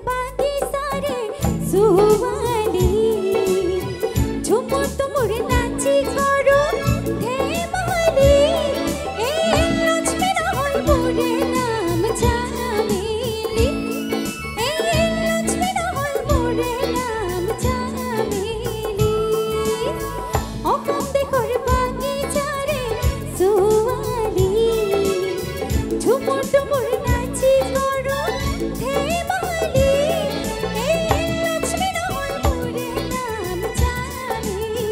বাগিচাৰে সুৱালি ঝুমুৰ তুমুৰ নাচি কৰো ধেমালি এই লক্ষ্মী নহল মোৰে নাম চামেলি এই লক্ষ্মী নহল মোৰে নাম চামেলি অসম দেশৰ বাগিচাৰে সুৱালি ঝুমুৰ তুমুৰ নাচি কৰো ধেমালি এই লক্ষ্মী নহল মোৰে নাম চামেলি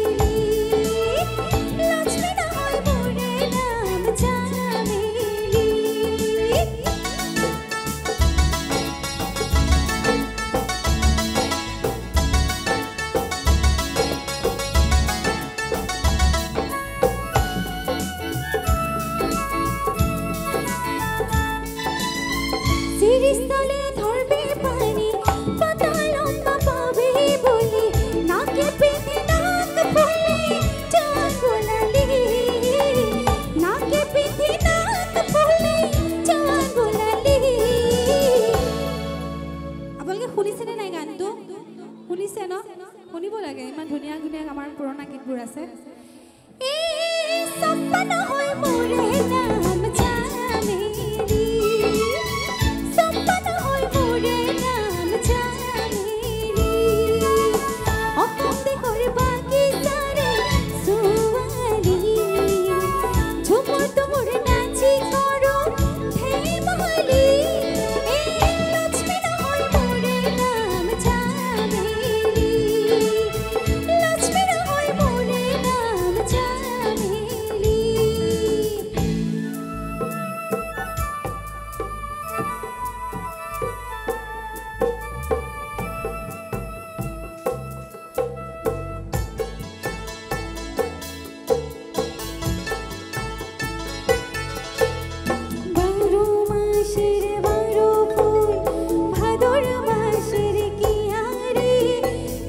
লক্ষ্মী নহল মোৰে নাম চামেলি সিরিস্তলে ধরবে পানি পাতালম্বা পাবে বলে নাকে পেতে নাক ফুলে চাঁদ বোলালি নাকে পেতে নাক ফুলে চাঁদ বোলালি আপোনালোকে শুনিছেনে নাই গানটো শুনিছে ন শুনিব লাগে ইমান ধুনীয়া ধুনীয়া আমাৰ পুৰণা গীতবোৰ আছে এই সপন হয় মোৰে নাম চামেলি সপন হয় মোৰে নাম চামেলি অসম দেশৰ বাগিচাৰে সুৱালি ঝুমুৰ তুমুৰ নাচি কৰো ধেমালি এই লক্ষ্মী নহল মোৰে নাম চামেলি লক্ষ্মী নহল মোৰে নাম চামেলি বারো মাসের বারো ফুল ভাদর মাসের কিয়ারে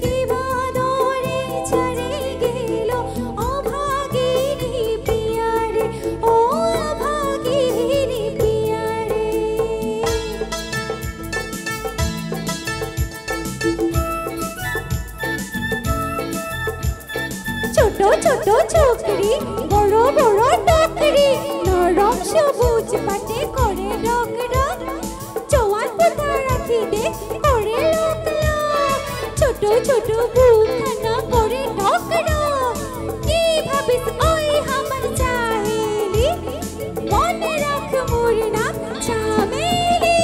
কি বাদরে ছাড়ে গেল অভাগিনী পিয়ারে ও অভাগিনী পিয়ারে ছোট ছোট ছোকরি বড় বড় টকরি নরম সবুজ পাটে করে রক রক জওয়ান পোতা রাখি দে করে লোক লোক ছোট ছোট বুখানা করে রক রক কি ভাবিস ওই আমার চাহেলি মনে রাখ মোর নাম চামেলি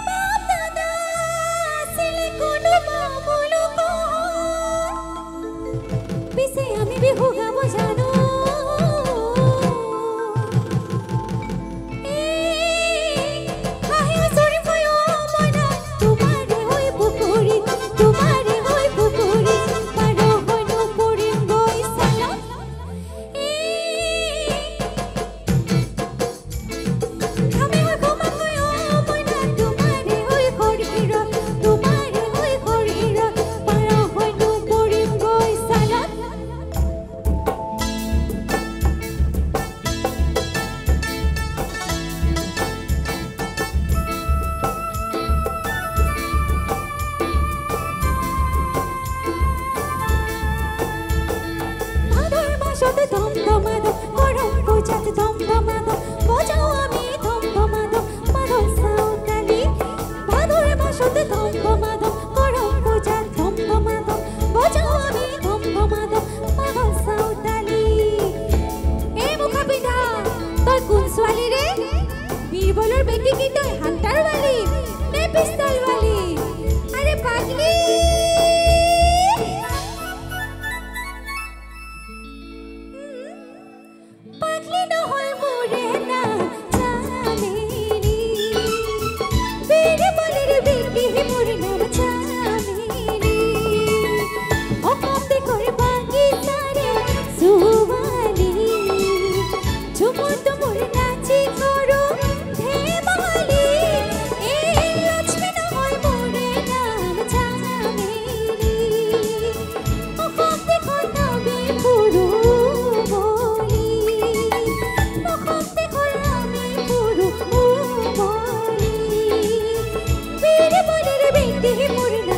বাপ দাদা আসলে কোনো মামুলো কো পিছে আমি বিহু গাব জানো হাঁহি চৰি ভয় মনা তোমাৰে হৈ পুখুৰীত তোমাৰে হৈ পুখুৰীত পাৰ হৈ নপৰিম গৈ চালত আমি হৈ ঘুমাকৈ মনা তোমাৰে হৈ শৰীৰত তোমাৰে হৈ শৰীৰত পাৰ হৈ নপৰিম গৈ চালত ভাদৰ মাসত ধমধমাদম গৰম পূজাত ধমধমাদম বজাও আমি ধমধমাদম মাদল চাউতালি ভাদৰ মাসত ধমধমাদম গৰম পূজাত ধমধমাদম বজাও আমি ধমধমাদম মাদল চাউতালি এই মুখা পিন্ধা তই কোন ছোৱালী ৰে বীৰবলৰ বেটি কি তই হান্তাৰ বালি নে পিস্তল বালি আৰে পাগলি পাগলি নহল মোৰে নাম চামেলি বীৰবলৰ বেটি মোৰ নাম চামেলি অসম দেশৰ বাগিচাৰে সুৱালি ঝুমুৰ তুমুৰ নাচি কৰো ধেমালি দেহে মৰে না